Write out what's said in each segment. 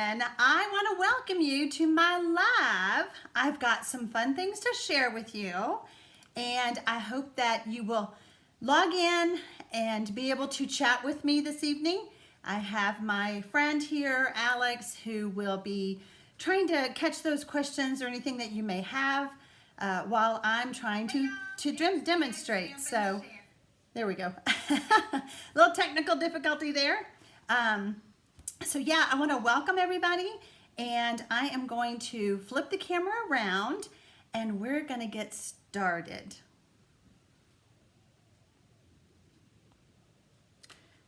And I want to welcome you to my live. I've got some fun things to share with you, and I hope that you will log in and be able to chat with me this evening. I have my friend here, Alex, who will be trying to catch those questions or anything that you may have while I'm trying to demonstrate. So there we go. A little technical difficulty there. So yeah, I want to welcome everybody, and I am going to flip the camera around and we're going to get started.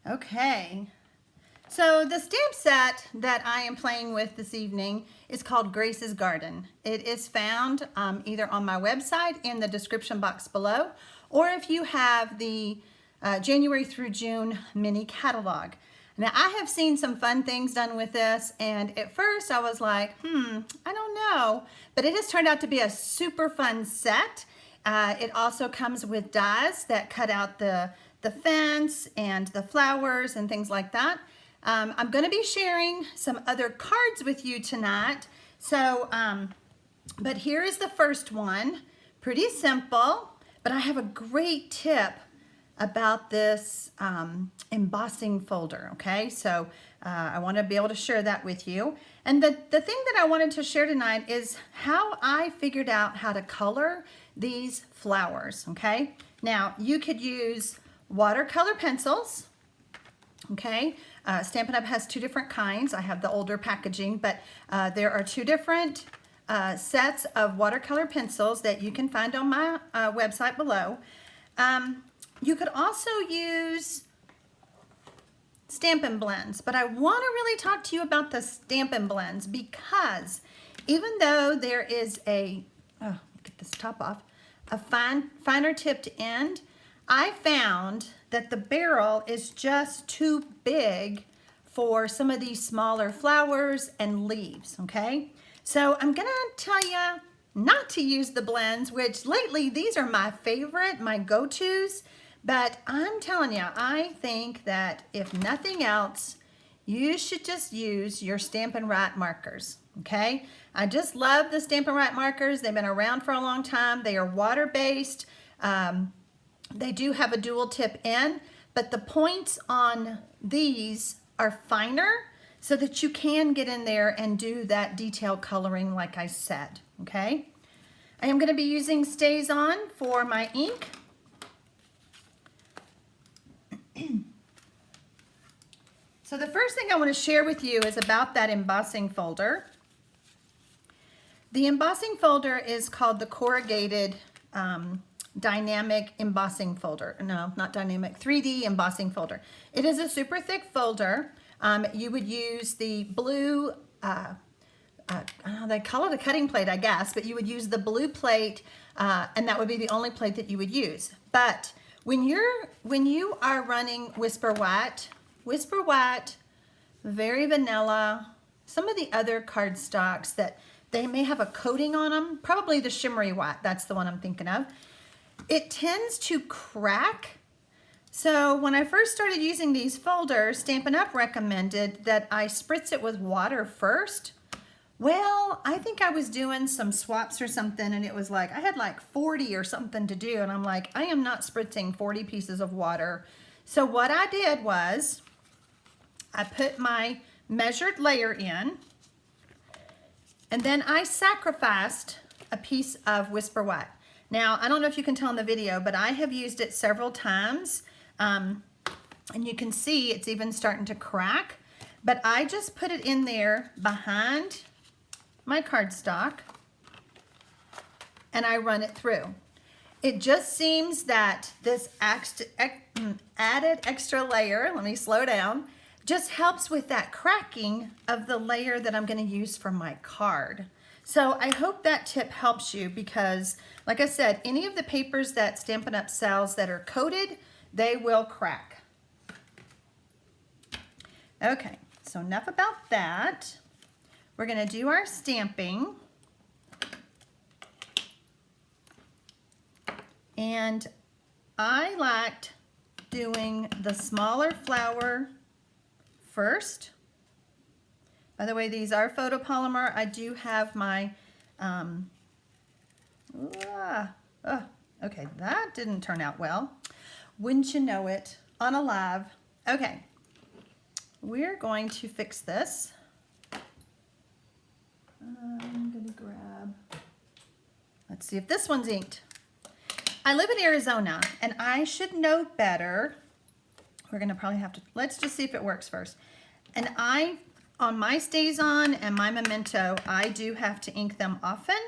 Okay, so the stamp set that I am playing with this evening is called Grace's Garden. It is found either on my website in the description box below, or if you have the January through June mini catalog. Now, I have seen some fun things done with this, and at first I was like, I don't know, but it has turned out to be a super fun set. It also comes with dies that cut out the fence and the flowers and things like that. I'm going to be sharing some other cards with you tonight. So, but here is the first one. Pretty simple, but I have a great tip about this embossing folder, okay? So I want to be able to share that with you. And the thing that I wanted to share tonight is how I figured out how to color these flowers, okay? Now, you could use watercolor pencils, okay? Stampin' Up! Has two different kinds. I have the older packaging, but there are two different sets of watercolor pencils that you can find on my website below. You could also use Stampin' blends, but I want to really talk to you about the Stampin' blends because even though there is get this top off, a finer tipped end, I found that the barrel is just too big for some of these smaller flowers and leaves, okay? So I'm gonna tell you not to use the blends, which lately these are my favorite, my go-tos. But I'm telling you, I think that if nothing else, you should just use your Stampin' Right markers, okay? I just love the Stampin' Right markers. They've been around for a long time. They are water-based. They do have a dual tip in, but the points on these are finer so that you can get in there and do that detailed coloring like I said, okay? I am gonna be using Stays On for my ink. So the first thing I want to share with you is about that embossing folder. The embossing folder is called the corrugated dynamic embossing folder. No, not dynamic, 3D embossing folder. It is a super thick folder. You would use the blue, they call it a cutting plate, I guess, but you would use the blue plate, and that would be the only plate that you would use. But when you are running Whisper White, very vanilla, some of the other cardstocks that they may have a coating on them, probably the shimmery white, that's the one I'm thinking of, it tends to crack. So when I first started using these folders, Stampin' Up! Recommended that I spritz it with water first. Well, I think I was doing some swaps or something, and it was like, I had like 40 or something to do, and I'm like, I am not spritzing 40 pieces of water. So what I did was, I put my measured layer in, and then I sacrificed a piece of Whisper White. Now, I don't know if you can tell in the video, but I have used it several times, and you can see it's even starting to crack, but I just put it in there behind my cardstock, and I run it through. It just seems that this added extra layer, let me slow down, just helps with that cracking of the layer that I'm going to use for my card. So I hope that tip helps you because, like I said, any of the papers that Stampin' Up! Sells that are coated, they will crack. Okay, so enough about that. We're going to do our stamping. And I liked doing the smaller flower first, By the way, these are photopolymer. I do have my, okay, that didn't turn out well. Wouldn't you know it, on a live. Okay, we're going to fix this. I'm gonna grab, let's see if this one's inked. I live in Arizona and I should know better. We're gonna probably have to, let's just see if it works first. And on my StazOn and my Memento, I do have to ink them often.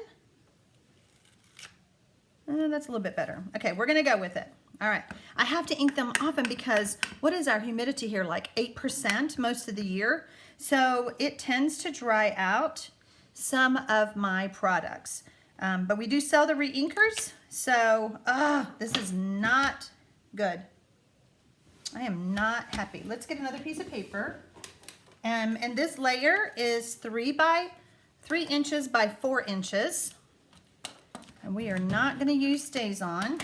That's a little bit better. Okay, we're gonna go with it. All right, I have to ink them often because what is our humidity here? Like 8% most of the year. So it tends to dry out some of my products. But we do sell the re-inkers. So, this is not good. I am not happy. Let's get another piece of paper. And this layer is 3 inches by 4 inches. And we are not going to use StazOn.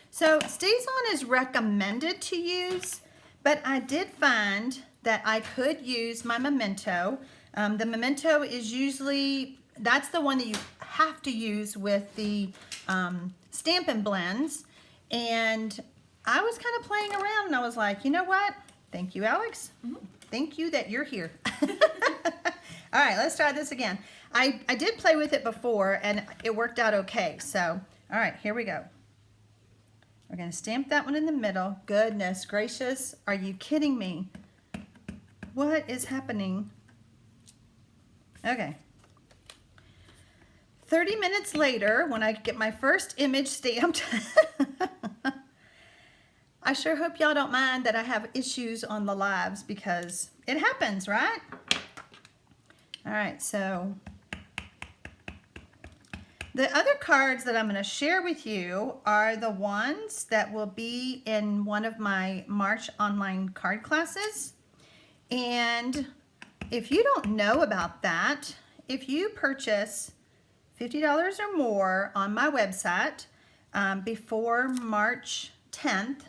So StazOn is recommended to use, but I did find that I could use my Memento. The Memento is usually, that's the one that you have to use with the Stampin' blends. And I was kind of playing around and I was like, you know what? Thank you, Alex. Thank you that you're here. All right, let's try this again. I did play with it before and it worked out okay. So, all right, here we go. We're gonna stamp that one in the middle. Goodness gracious, are you kidding me? What is happening? Okay. 30 minutes later, when I get my first image stamped, I sure hope y'all don't mind that I have issues on the lives because it happens, right? All right, so the other cards that I'm going to share with you are the ones that will be in one of my March online card classes. And if you don't know about that, if you purchase $50 or more on my website before March 10th,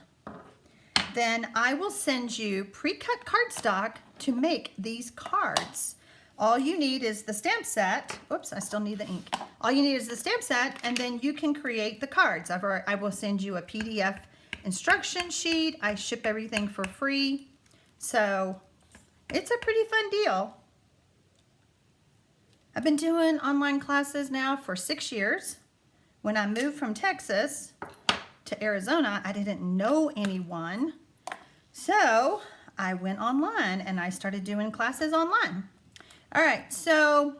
then I will send you pre-cut cardstock to make these cards. All you need is the stamp set. Oops, I still need the ink. All you need is the stamp set, and then you can create the cards. I will send you a PDF instruction sheet. I ship everything for free. So it's a pretty fun deal. I've been doing online classes now for 6 years. When I moved from Texas to Arizona, I didn't know anyone. So I went online and I started doing classes online. All right, so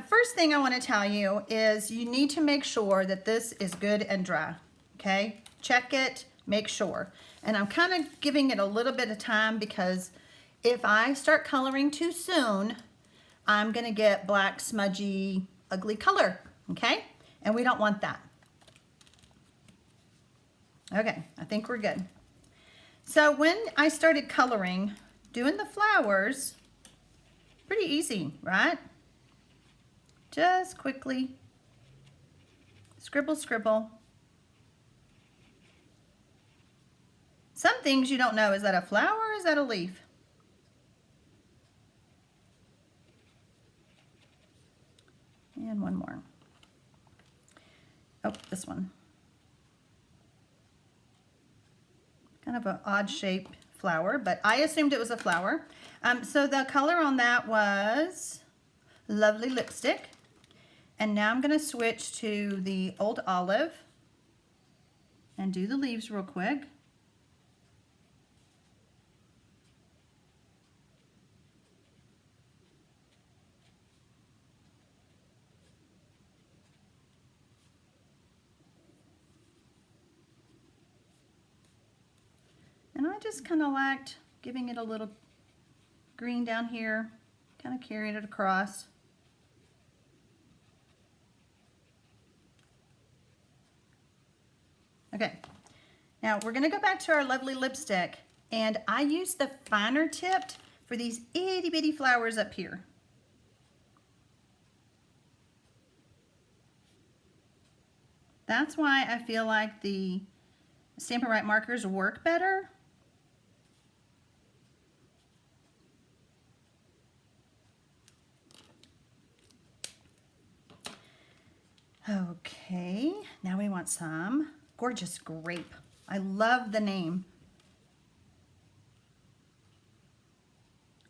first thing I want to tell you is you need to make sure that this is good and dry, okay? Check it, make sure. And I'm kind of giving it a little bit of time because if I start coloring too soon, I'm going to get black, smudgy, ugly color, okay? And we don't want that. Okay, I think we're good. So when I started coloring, doing the flowers, pretty easy, right? Just quickly scribble, scribble. Some things you don't know, is that a flower or is that a leaf? And one more. Oh, this one. Kind of an odd shaped flower, but I assumed it was a flower. So the color on that was Lovely Lipstick. And now I'm going to switch to the Old Olive and do the leaves real quick. And I just kind of liked giving it a little green down here, kind of carrying it across. Okay, now we're going to go back to our Lovely Lipstick, and I use the finer tipped for these itty bitty flowers up here. That's why I feel like the Stampin' Right markers work better. Okay, now we want some gorgeous grape. I love the name.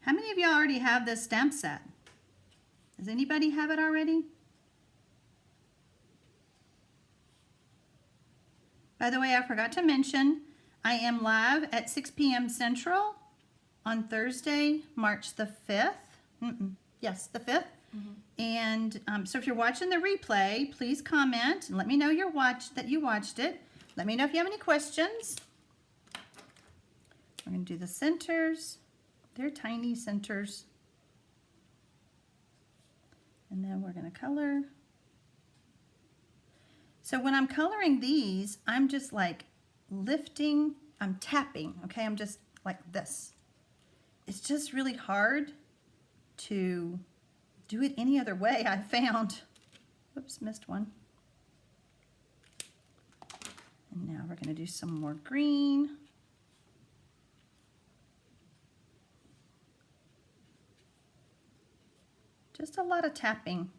How many of y'all already have this stamp set? Does anybody have it already? By the way, I forgot to mention, I am live at 6 p.m. Central on Thursday, March the 5th. Yes, the 5th. And so if you're watching the replay, please comment and let me know that you watched it. Let me know if you have any questions. We're going to do the centers. They're tiny centers. And then we're going to color. So when I'm coloring these, I'm just like lifting, I'm tapping, okay? I'm just like this. It's just really hard to do it any other way, I found. Whoops, missed one. And now we're going to do some more green. Just a lot of tapping.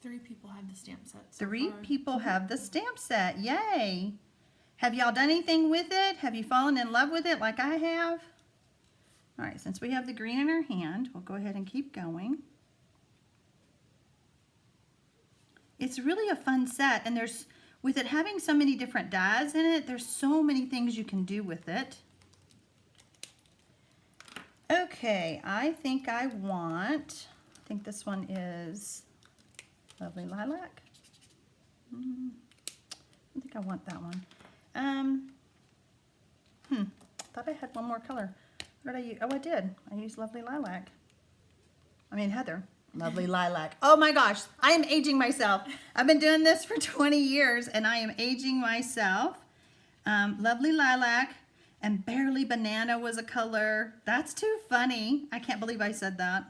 3 people have the stamp set. Three people have the stamp set. Yay! Have y'all done anything with it? Have you fallen in love with it like I have? All right, since we have the green in our hand, we'll go ahead and keep going. It's really a fun set, and with it having so many different dies in it, there's so many things you can do with it. Okay, I think this one is Lovely Lilac. I think I want that one. Thought I had one more color. What did I use? Oh, I did. I used Lovely Lilac. I mean, Heather. Lovely Lilac. Oh my gosh, I am aging myself. I've been doing this for 20 years and I am aging myself. Lovely Lilac and Barely Banana was a color. That's too funny. I can't believe I said that.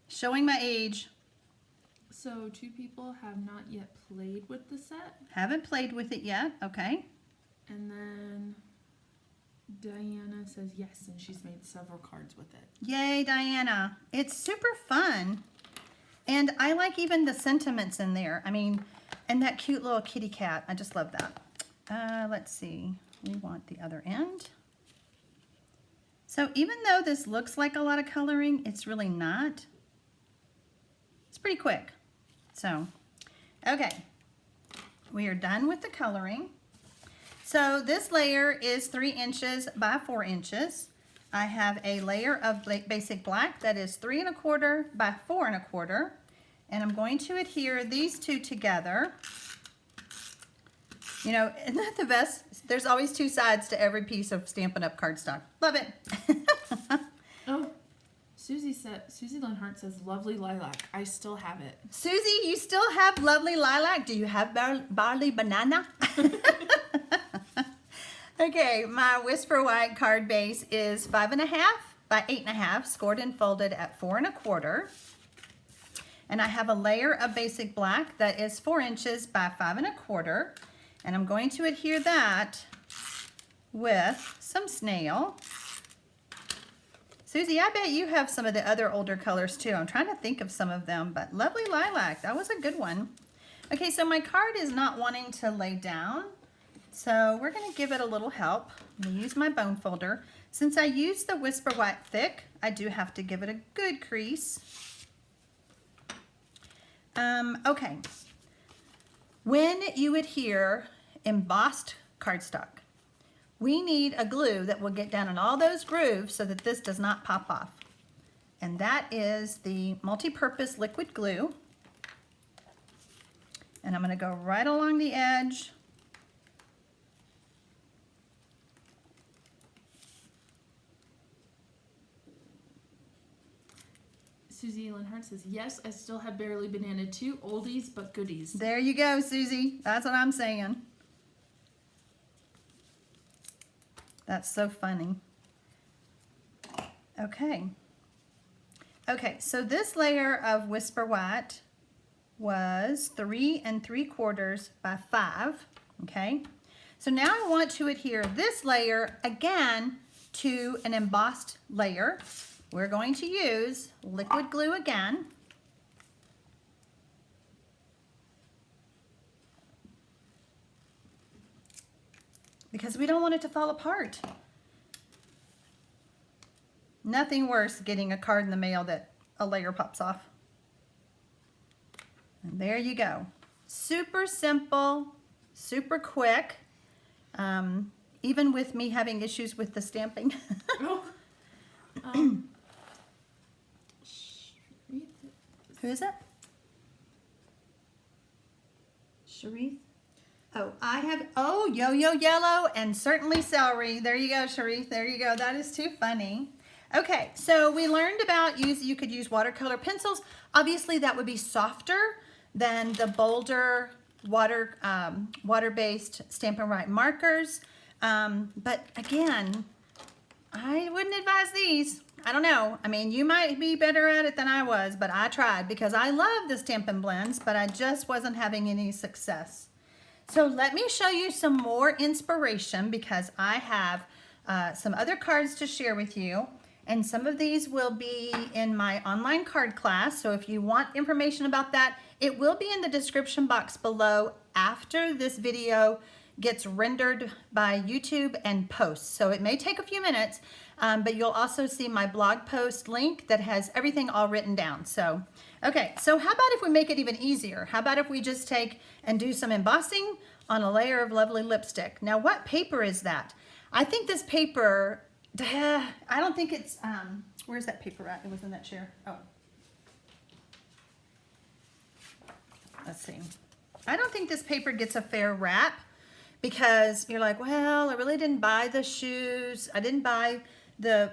Showing my age. So 2 people have not yet played with the set. Haven't played with it yet. Okay. And then Diana says yes, and she's made several cards with it. Yay, Diana. It's super fun. And I like even the sentiments in there. I mean, and that cute little kitty cat. I just love that. Let's see. We want the other end. So even though this looks like a lot of coloring, it's really not. It's pretty quick. So, okay. We are done with the coloring. So this layer is 3 inches by 4 inches. I have a layer of basic black that is 3 1/4 by 4 1/4. And I'm going to adhere these 2 together. You know, isn't that the best? There's always 2 sides to every piece of Stampin' Up! Cardstock. Love it. Oh, Susie Lenhart says Lovely Lilac. I still have it. Susie, you still have Lovely Lilac? Do you have Barley Banana? Okay, my Whisper White card base is 5 1/2 by 8 1/2, scored and folded at 4 1/4. And I have a layer of basic black that is 4 inches by 5 1/4. And I'm going to adhere that with some snail. Susie, I bet you have some of the other older colors too. I'm trying to think of some of them, but Lovely Lilac, that was a good one. Okay, so my card is not wanting to lay down. So we're going to give it a little help. I'm going to use my bone folder. Since I used the Whisper White thick, I do have to give it a good crease. Okay. When you adhere embossed cardstock, we need a glue that will get down in all those grooves so that this does not pop off. And that is the multi-purpose liquid glue. And I'm going to go right along the edge. Susie Lenhart says, yes, I still have Barely Banana too. Oldies but goodies. There you go, Susie. That's what I'm saying. That's so funny. Okay. Okay, so this layer of Whisper White was 3 3/4 by 5. Okay. So now I want to adhere this layer again to an embossed layer. We're going to use liquid glue again. because we don't want it to fall apart. Nothing worse getting a card in the mail that a layer pops off. And there you go. Super simple, super quick. Even with me having issues with the stamping. Oh. Who is it? Sharif. Oh, I have, oh, yo-yo yellow and certainly celery. There you go, Sharif. There you go. That is too funny. Okay, so we learned about you could use watercolor pencils. Obviously, that would be softer than the bolder water-based Stampin' Right markers. But again, I wouldn't advise these. I don't know. I mean, you might be better at it than I was, but I tried because I love the Stampin' Blends, but I just wasn't having any success. So let me show you some more inspiration because I have some other cards to share with you. And some of these will be in my online card class. So if you want information about that, it will be in the description box below after this video gets rendered by YouTube and posts. So it may take a few minutes, but you'll also see my blog post link that has everything all written down. So, okay, so how about if we make it even easier? How about if we just take and do some embossing on a layer of lovely lipstick? Now, what paper is that? I think this paper, I don't think it's, where's that paper at? It was in that chair. Oh. Let's see. I don't think this paper gets a fair rap because you're like, well, I really didn't buy the shoes. I didn't buy the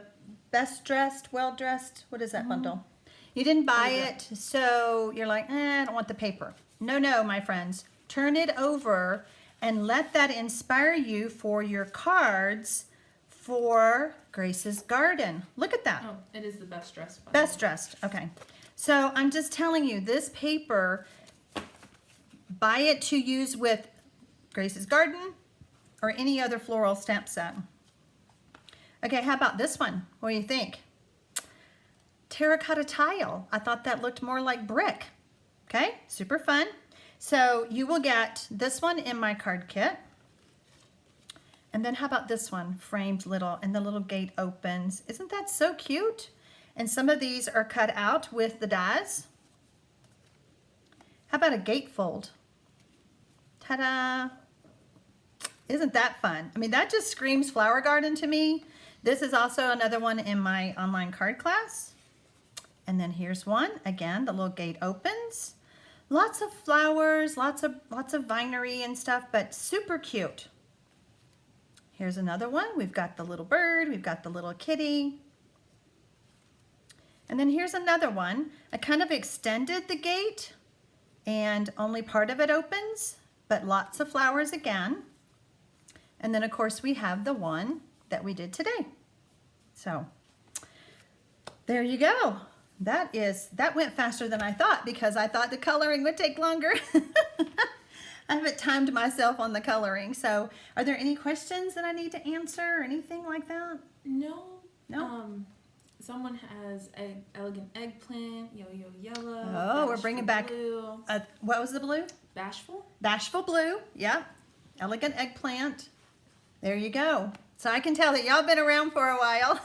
best dressed, well dressed. What is that bundle? You didn't buy it, so you're like, I don't want the paper. No, no, my friends. Turn it over and let that inspire you for your cards for Grace's Garden. Look at that. Oh, it is the best dressed one. Best dressed, okay. So I'm just telling you, this paper, buy it to use with Grace's Garden or any other floral stamp set. Okay, how about this one? What do you think? Terracotta tile. I thought that looked more like brick. Okay, super fun. So you will get this one in my card kit. And then how about this one? Framed little, and the little gate opens. Isn't that so cute? And some of these are cut out with the dies. How about a gatefold? Ta-da! Isn't that fun? I mean, that just screams flower garden to me. This is also another one in my online card class. And then here's one. Again, the little gate opens. Lots of flowers, lots of vinery and stuff, but super cute. Here's another one. We've got the little bird, we've got the little kitty. And then here's another one. I kind of extended the gate and only part of it opens, but lots of flowers again. And then of course we have the one that we did today. So there you go. That went faster than I thought because I thought the coloring would take longer. I haven't timed myself on the coloring. So are there any questions that I need to answer or anything like that? No. No? Someone has elegant eggplant, yo-yo yellow. Oh, we're bringing back, blue. what was the blue? Bashful? Bashful blue, yeah. Elegant eggplant. There you go. So I can tell that y'all been around for a while.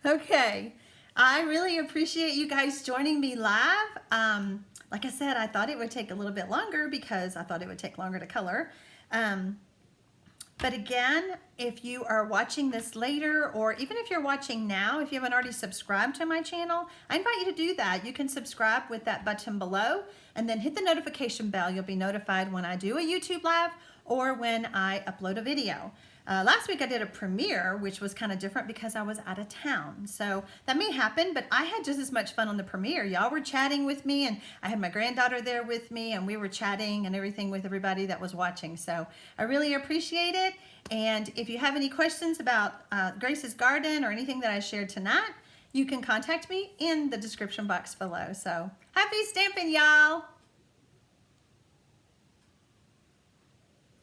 Okay, I really appreciate you guys joining me live. Like I said, I thought it would take a little bit longer because I thought it would take longer to color. But again, if you are watching this later, or even if you're watching now, if you haven't already subscribed to my channel, I invite you to do that. You can subscribe with that button below and then hit the notification bell. You'll be notified when I do a YouTube live or when I upload a video. Last week I did a premiere, which was kind of different because I was out of town. So that may happen, but I had just as much fun on the premiere. Y'all were chatting with me, and I had my granddaughter there with me, and we were chatting and everything with everybody that was watching. So I really appreciate it. And if you have any questions about Grace's Garden or anything that I shared tonight, you can contact me in the description box below. So happy stamping, y'all!